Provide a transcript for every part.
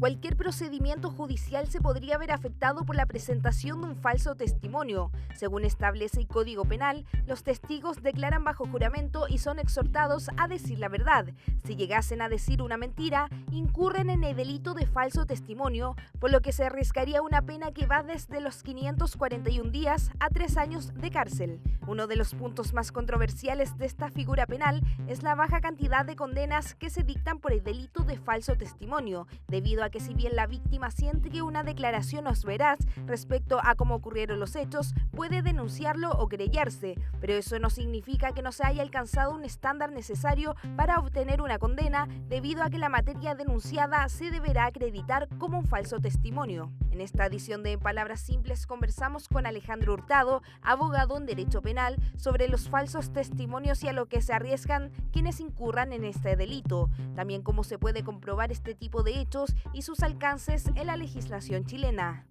Cualquier procedimiento judicial se podría ver afectado por la presentación de un falso testimonio. Según establece el Código Penal, los testigos declaran bajo juramento y son exhortados a decir la verdad. Si llegasen a decir una mentira, incurren en el delito de falso testimonio, por lo que se arriesgaría una pena que va desde los 541 días a 3 años de cárcel. Uno de los puntos más controversiales de esta figura penal es la baja cantidad de condenas que se dictan por el delito de falso testimonio, debido a que si bien la víctima siente que una declaración no es veraz respecto a cómo ocurrieron los hechos, puede denunciarlo o querellarse, pero eso no significa que no se haya alcanzado un estándar necesario para obtener una condena, debido a que la materia denunciada se deberá acreditar como un falso testimonio. En esta edición de En Palabras Simples conversamos con Alejandro Hurtado, abogado en Derecho Penal, sobre los falsos testimonios y a lo que se arriesgan quienes incurran en este delito. También cómo se puede comprobar este tipo de hechos y sus alcances en la legislación chilena.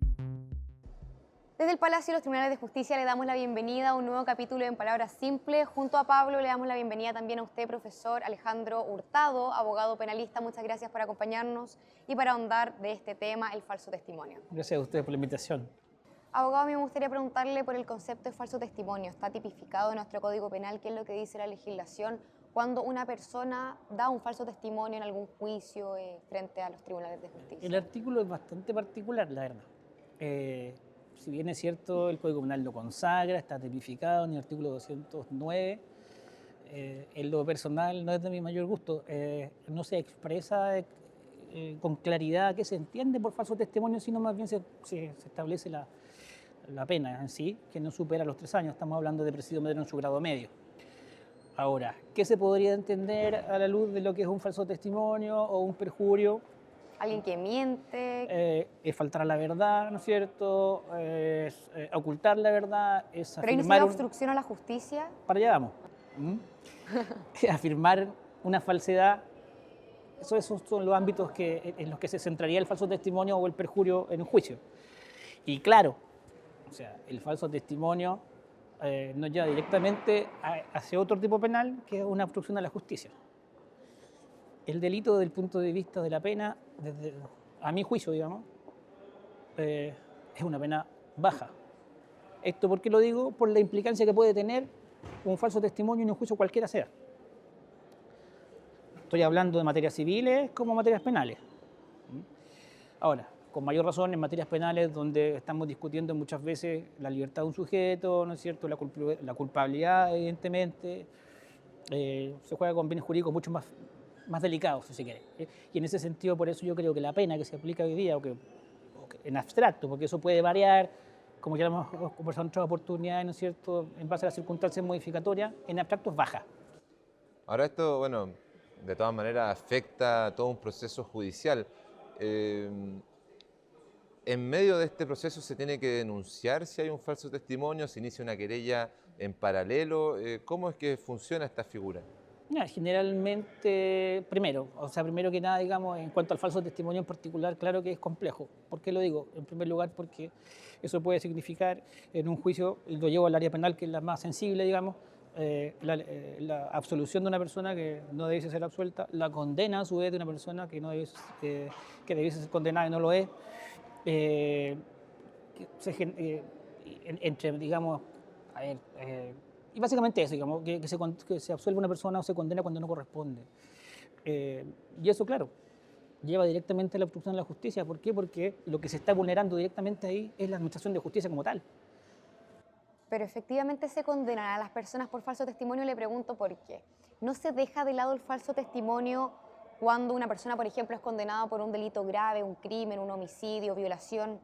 Desde el Palacio de los Tribunales de Justicia le damos la bienvenida a un nuevo capítulo de En Palabras Simples. Junto a Pablo le damos la bienvenida también a usted, profesor Alejandro Hurtado, abogado penalista. Muchas gracias por acompañarnos y para ahondar de este tema, el falso testimonio. Gracias a ustedes por la invitación. Abogado, a mí me gustaría preguntarle por el concepto de falso testimonio. Está tipificado en nuestro Código Penal. ¿Qué es lo que dice la legislación cuando una persona da un falso testimonio en algún juicio frente a los tribunales de justicia? El artículo es bastante particular, la verdad. Si bien es cierto, el Código Penal lo consagra, está tipificado en el artículo 209, en lo personal no es de mi mayor gusto. No se expresa con claridad qué se entiende por falso testimonio, sino más bien se establece la pena en sí, que no supera los 3 años. Estamos hablando de presidio medrero en su grado medio. Ahora, ¿qué se podría entender a la luz de lo que es un falso testimonio o un perjurio? Alguien que miente. Es faltar a la verdad, ¿no es cierto? Es ocultar la verdad, es ¿Pero ahí no afirmar... sería obstrucción a la justicia? Para allá vamos. Afirmar una falsedad, esos son los ámbitos en los que se centraría el falso testimonio o el perjurio en un juicio. Y claro, o sea, el falso testimonio nos lleva directamente hacia otro tipo penal, que es una obstrucción a la justicia. El delito, desde el punto de vista de la pena, a mi juicio, digamos, es una pena baja. ¿Esto por qué lo digo? Por la implicancia que puede tener un falso testimonio en un juicio cualquiera sea. Estoy hablando de materias civiles como materias penales. Ahora, con mayor razón en materias penales donde estamos discutiendo muchas veces la libertad de un sujeto, ¿no es cierto?, la culpabilidad, evidentemente, se juega con bienes jurídicos mucho más delicados, si se quiere. Y en ese sentido, por eso yo creo que la pena que se aplica hoy día, o que en abstracto, porque eso puede variar, como ya lo hemos conversado en otras oportunidades, ¿no es cierto?, en base a las circunstancias modificatorias, en abstracto es baja. Ahora esto, bueno, de todas maneras afecta a todo un proceso judicial. En medio de este proceso se tiene que denunciar si hay un falso testimonio, se inicia una querella en paralelo. ¿Cómo es que funciona esta figura? Generalmente, primero que nada, digamos, en cuanto al falso testimonio en particular, claro que es complejo. ¿Por qué lo digo? En primer lugar, porque eso puede significar en un juicio, lo llevo al área penal, que es la más sensible, digamos, la absolución de una persona que no debiese ser absuelta, la condena a su vez de una persona que debiese ser condenada y no lo es, digamos, y básicamente eso, digamos, que se absuelve una persona o se condena cuando no corresponde. Y eso, claro, lleva directamente a la obstrucción de la justicia. ¿Por qué? Porque lo que se está vulnerando directamente ahí es la administración de justicia como tal. Pero efectivamente se condenan a las personas por falso testimonio. Le pregunto por qué. ¿No se deja de lado el falso testimonio cuando una persona, por ejemplo, es condenada por un delito grave, un crimen, un homicidio, violación?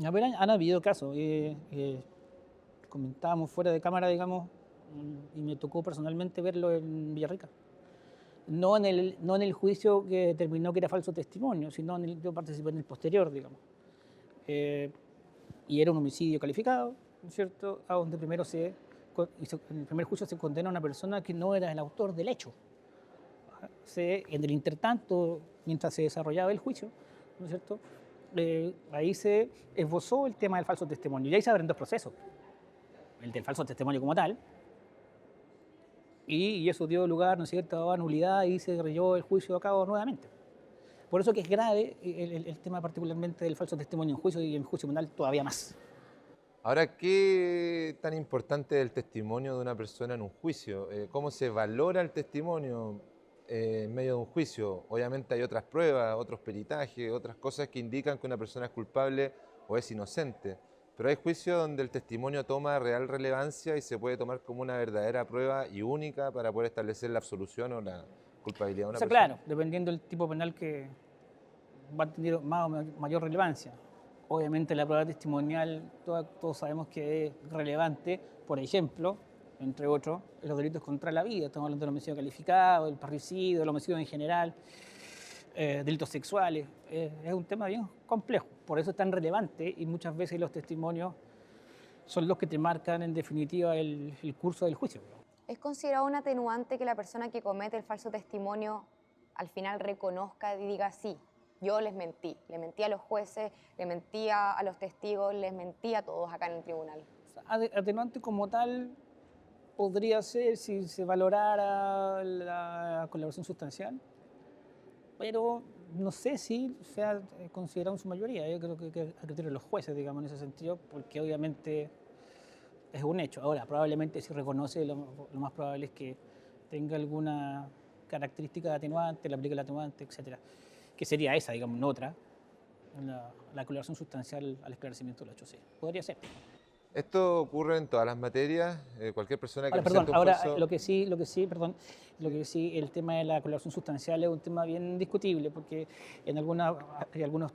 A ver, han habido casos. Comentábamos fuera de cámara, digamos, y me tocó personalmente verlo en Villarrica. No en el juicio que determinó que era falso testimonio, sino yo participé en el posterior, digamos. Y era un homicidio calificado, ¿no es cierto?, a donde en el primer juicio se condena a una persona que no era el autor del hecho. En el intertanto, mientras se desarrollaba el juicio, ¿no es cierto?, ahí se esbozó el tema del falso testimonio. Y ahí se abren 2 procesos. El del falso testimonio como tal, y eso dio lugar, ¿no es cierto?, a nulidad y se reyó el juicio a cabo nuevamente. Por eso que es grave el tema particularmente del falso testimonio en juicio y en juicio penal todavía más. Ahora, ¿qué tan importante es el testimonio de una persona en un juicio? ¿Cómo se valora el testimonio en medio de un juicio? Obviamente hay otras pruebas, otros peritajes, otras cosas que indican que una persona es culpable o es inocente. Pero hay juicios donde el testimonio toma real relevancia y se puede tomar como una verdadera prueba y única para poder establecer la absolución o la culpabilidad de una O sea, persona. claro, dependiendo del tipo penal que va a tener más o mayor relevancia. Obviamente la prueba testimonial, todos sabemos que es relevante, por ejemplo, entre otros, en los delitos contra la vida. Estamos hablando del homicidio calificado, del parricidio, del homicidio en general, delitos sexuales. Es un tema bien complejo, por eso es tan relevante y muchas veces los testimonios son los que te marcan en definitiva el curso del juicio. ¿Es considerado un atenuante que la persona que comete el falso testimonio al final reconozca y diga sí? Yo les mentí, le mentí a los jueces, le mentí a los testigos, les mentí a todos acá en el tribunal. Atenuante como tal podría ser si se valorara la colaboración sustancial, pero no sé si sea considerado en su mayoría. Yo creo que a criterio de los jueces, digamos, en ese sentido, porque obviamente es un hecho. Ahora, probablemente si reconoce, lo más probable es que tenga alguna característica de atenuante, le aplique el atenuante, etcétera, que sería esa, digamos, no otra, la colaboración sustancial al esclarecimiento del hecho, sí. Podría ser. ¿Esto ocurre en todas las materias? Cualquier persona que Ahora, perdón, presente un ahora falso... lo que sí, el tema de la colaboración sustancial es un tema bien discutible, porque hay algunos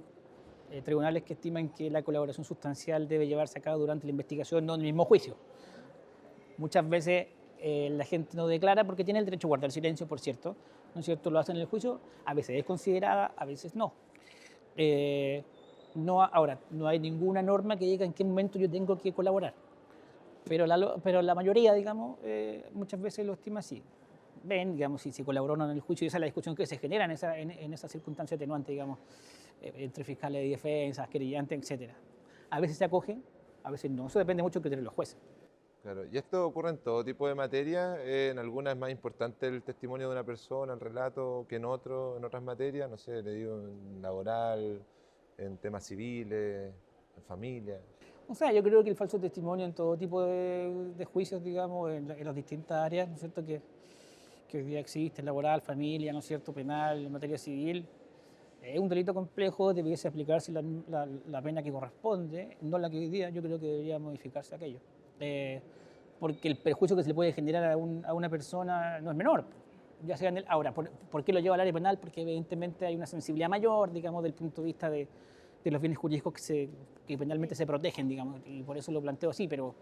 tribunales que estiman que la colaboración sustancial debe llevarse a cabo durante la investigación, no en el mismo juicio. Muchas veces la gente no declara porque tiene el derecho a guardar silencio, por cierto, ¿no es cierto? Lo hacen en el juicio, a veces es considerada, a veces no. Ahora, no hay ninguna norma que diga en qué momento yo tengo que colaborar, pero la mayoría, digamos, muchas veces lo estima así. Ven, digamos, si se colaboró o no en el juicio, y esa es la discusión que se genera en esa circunstancia atenuante, digamos, entre fiscales de defensa, querellantes, etcétera. A veces se acoge, a veces no. Eso depende mucho del criterio de los jueces. Claro, y esto ocurre en todo tipo de materias. En algunas es más importante el testimonio de una persona, el relato, que en otras materias, no sé, le digo, en laboral, en temas civiles, en familia. O sea, yo creo que el falso testimonio en todo tipo de juicios, digamos, en las distintas áreas, ¿no es cierto?, que hoy día existe, laboral, familia, ¿no es cierto?, penal, en materia civil, es un delito complejo, debiese aplicarse la pena que corresponde, no la que hoy día. Yo creo que debería modificarse aquello. Porque el perjuicio que se le puede generar a una persona no es menor. Ya sea ahora, ¿por qué lo lleva al área penal? Porque evidentemente hay una sensibilidad mayor, digamos, del punto de vista de los bienes jurídicos que penalmente se protegen, digamos, y por eso lo planteo así, pero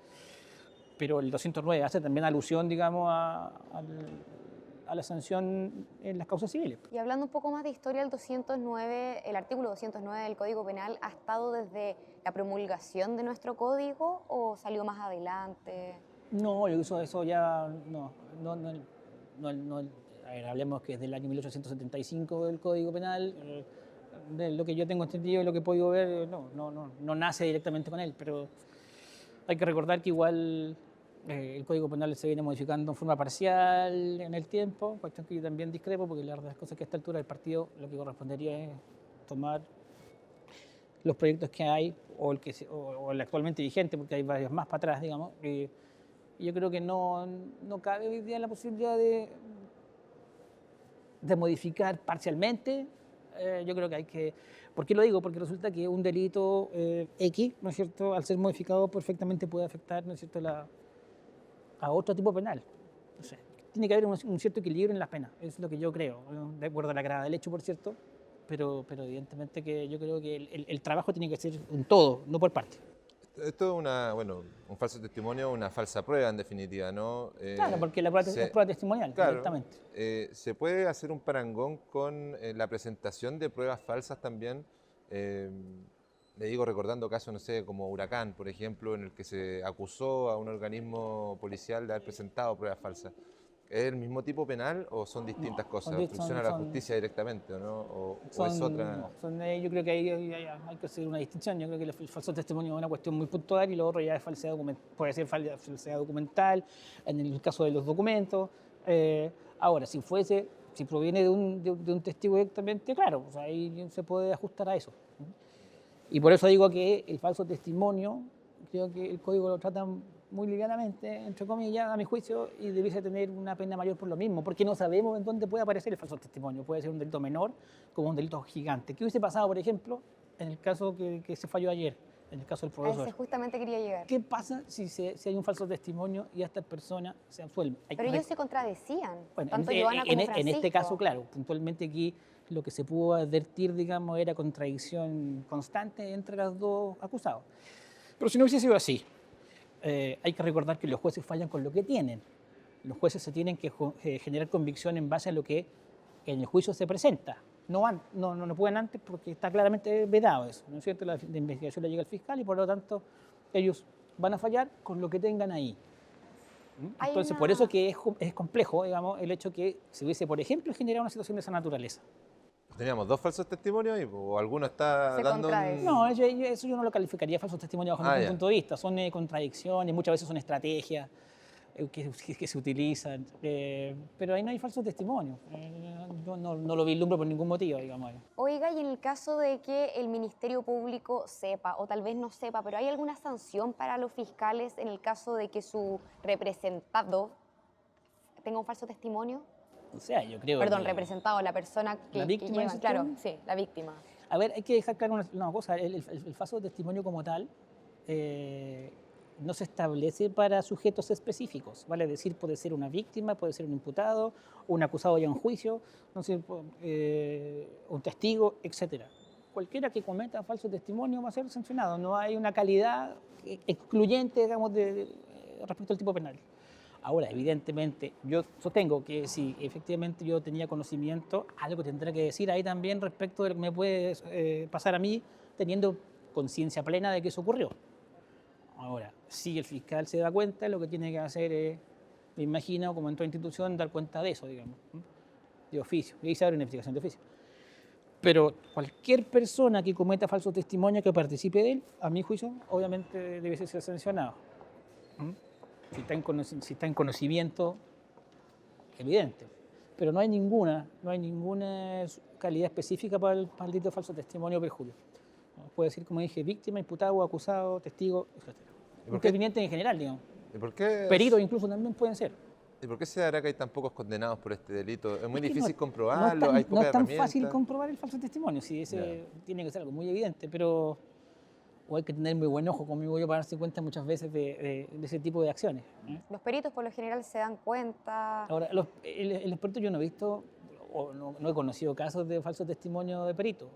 el 209 hace también alusión, digamos, a la sanción en las causas civiles. Y hablando un poco más de historia, el artículo 209 del Código Penal ha estado desde la promulgación de nuestro código o salió más adelante. No, eso ya no. A ver, hablemos que es del año 1875 del Código Penal. De lo que yo tengo entendido y lo que he podido ver, no nace directamente con él, pero hay que recordar que igual el Código Penal se viene modificando en forma parcial en el tiempo, cuestión que yo también discrepo, porque la verdad es que a esta altura del partido lo que correspondería es tomar los proyectos que hay o el actualmente vigente, porque hay varios más para atrás, digamos, y yo creo que no cabe hoy día la posibilidad de modificar parcialmente. Yo creo que hay que... ¿Por qué lo digo? Porque resulta que un delito X, ¿no es cierto?, al ser modificado perfectamente puede afectar, ¿no es cierto?, a otro tipo penal. No sé, tiene que haber un cierto equilibrio en las penas, es lo que yo creo, de acuerdo a la gravedad del hecho, por cierto, pero evidentemente que yo creo que el trabajo tiene que ser un todo, no por parte. Esto es un falso testimonio, una falsa prueba en definitiva, ¿no? Claro, porque la prueba es prueba testimonial, claro, directamente. ¿Se puede hacer un parangón con la presentación de pruebas falsas también? Le digo recordando casos, no sé, como Huracán, por ejemplo, en el que se acusó a un organismo policial de haber presentado pruebas falsas. ¿Es el mismo tipo penal o son distintas cosas? ¿Funciona la justicia directamente o no? ¿O es otra? Yo creo que ahí hay que hacer una distinción. Yo creo que el falso testimonio es una cuestión muy puntual y lo otro ya es falsedad puede ser falsedad documental, en el caso de los documentos. Ahora, si fuese Si proviene de un testigo directamente, claro, pues ahí se puede ajustar a eso. Y por eso digo que el falso testimonio, creo que el código lo trata muy livianamente, entre comillas, a mi juicio, y debiese tener una pena mayor por lo mismo, porque no sabemos en dónde puede aparecer el falso testimonio. Puede ser un delito menor como un delito gigante. ¿Qué hubiese pasado, por ejemplo, en el caso que se falló ayer, en el caso del A ese profesor? justamente quería llegar. ¿Qué pasa si hay un falso testimonio y esta persona se absuelve? Pero ellos se contradecían, Bueno, tanto Joana como en Francisco. este caso, claro, puntualmente aquí lo que se pudo advertir, digamos, era contradicción constante entre los dos acusados. Pero si no hubiese sido así, hay que recordar que los jueces fallan con lo que tienen. Los jueces se tienen que generar convicción en base a lo que en el juicio se presenta. No pueden antes porque está claramente vedado eso, ¿no es cierto? La investigación le llega al fiscal y por lo tanto ellos van a fallar con lo que tengan ahí. Entonces, por eso que es complejo, digamos, el hecho que se hubiese, por ejemplo, generado una situación de esa naturaleza. Teníamos 2 falsos testimonios y o alguno está Se dando contradice. No, eso yo no lo calificaría falsos testimonios bajo ningún ya. punto de vista. Son contradicciones, muchas veces son estrategias que se utilizan, pero ahí no hay falsos testimonios. Yo no lo vislumbro por ningún motivo, digamos. Oiga, y en el caso de que el Ministerio Público sepa, o tal vez no sepa, pero ¿hay alguna sanción para los fiscales en el caso de que su representado tenga un falso testimonio? O sea, yo creo Perdón, que... representado, la persona que, ¿La víctima que lleva, dices tú? claro, sí, la víctima. A ver, hay que dejar claro una cosa. El falso testimonio como tal no se establece para sujetos específicos. Vale decir, puede ser una víctima, puede ser un imputado, un acusado ya en juicio, no sé, un testigo, etc. Cualquiera que cometa falso testimonio va a ser sancionado. No hay una calidad excluyente, digamos, respecto al tipo penal. Ahora, evidentemente, yo sostengo que si efectivamente yo tenía conocimiento, algo tendré que decir ahí también respecto de lo que me puede pasar a mí, teniendo conciencia plena de que eso ocurrió. Ahora, si el fiscal se da cuenta, lo que tiene que hacer es, me imagino, como en toda institución, dar cuenta de eso, digamos, de oficio. Y ahí se abre una investigación de oficio. Pero cualquier persona que cometa falso testimonio, que participe de él, a mi juicio, obviamente debe ser sancionado. Si está en conocimiento, evidente. Pero no hay ninguna calidad específica para el delito de falso testimonio o perjurio. Puede decir, como dije, víctima, imputado, acusado, testigo, etc. Interviniente en general, digamos. ¿Y por qué? Peritos incluso también pueden ser. ¿Y por qué se dará que hay tan pocos condenados por este delito? Es muy Es que difícil no comprobarlo, hay no pocas es tan herramientas. fácil comprobar el falso testimonio, sí, ese tiene que ser algo muy evidente, pero o hay que tener muy buen ojo conmigo yo para darse cuenta muchas veces de ese tipo de acciones. Los peritos por lo general se dan cuenta. Ahora, los peritos yo no he visto, o no he conocido casos de falso testimonio de perito.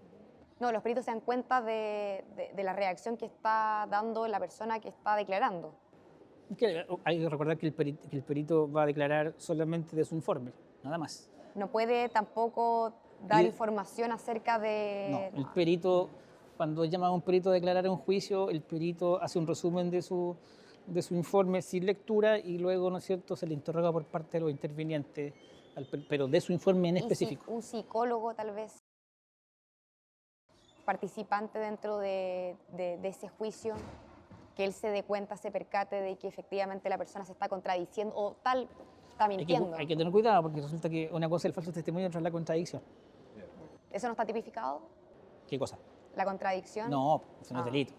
No, los peritos se dan cuenta de la reacción que está dando la persona que está declarando. Hay que recordar que el perito va a declarar solamente de su informe, nada más. No puede tampoco dar Y- información acerca de... No, el perito, cuando llama a un perito a declarar en un juicio, el perito hace un resumen de su informe sin lectura y luego, ¿no es cierto?, se le interroga por parte de los intervinientes, pero de su informe en Y si específico. un psicólogo tal vez participante dentro de ese juicio, que él se dé cuenta, se percate de que efectivamente la persona se está contradiciendo o tal, está mintiendo. Hay que tener cuidado porque resulta que una cosa es el falso testimonio y otra es la contradicción. ¿Eso no está tipificado? ¿Qué cosa? ¿La contradicción? No, eso no es Ah. delito.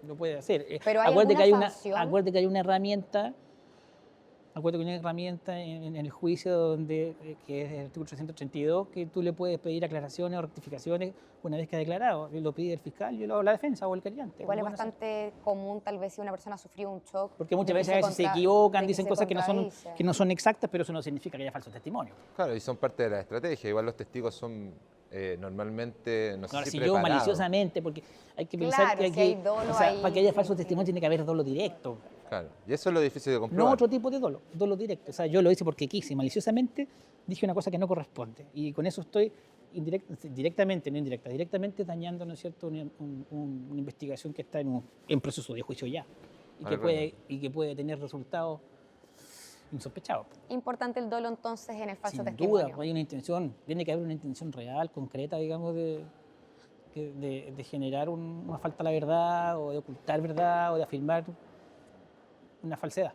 No puede hacer. Pero ¿hay Acuérdate alguna sanción? acuérdate que hay una herramienta. Acuérdate que hay una herramienta en el juicio donde, que es el artículo 332, que tú le puedes pedir aclaraciones o rectificaciones una vez que ha declarado. Lo pide el fiscal y lo hago la defensa o el querellante. Igual es Lo van a hacer. bastante común tal vez si una persona sufrió un shock. Porque muchas de que veces se contra- equivocan, de dicen se cosas contradice. que no son exactas, pero eso no significa que haya falso testimonio. Claro, y son parte de la estrategia. Igual los testigos son normalmente, no sé Ahora, si si yo preparados. maliciosamente, porque hay que pensar Claro, que si hay dolo o sea, ahí, para que haya sí, falso sí. testimonio tiene que haber dolo directo. Claro, y eso es lo difícil de No comprobar. otro tipo de dolo directo. O sea, yo lo hice porque quise, maliciosamente dije una cosa que no corresponde. Y con eso estoy directamente, no indirecta, directamente dañando, ¿no es cierto?, una investigación que está en proceso de juicio ya. Y que puede tener resultados insospechados. Importante el dolo entonces en el falso Sin testimonio. duda, hay una intención, tiene que haber una intención real, concreta, digamos, de generar una falta a la verdad, o de ocultar verdad, o de afirmar una falsedad.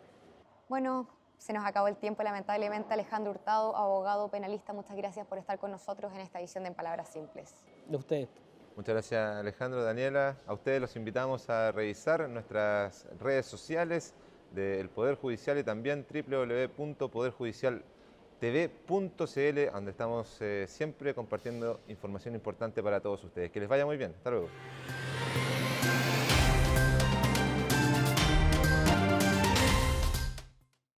Bueno, Se nos acabó el tiempo, lamentablemente. Alejandro Hurtado, abogado penalista, muchas gracias por estar con nosotros en esta edición de En Palabras Simples. De ustedes. Muchas gracias, Alejandro, Daniela. A ustedes los invitamos a revisar nuestras redes sociales del Poder Judicial y también www.poderjudicialtv.cl, donde estamos siempre compartiendo información importante para todos ustedes. Que les vaya muy bien. Hasta luego.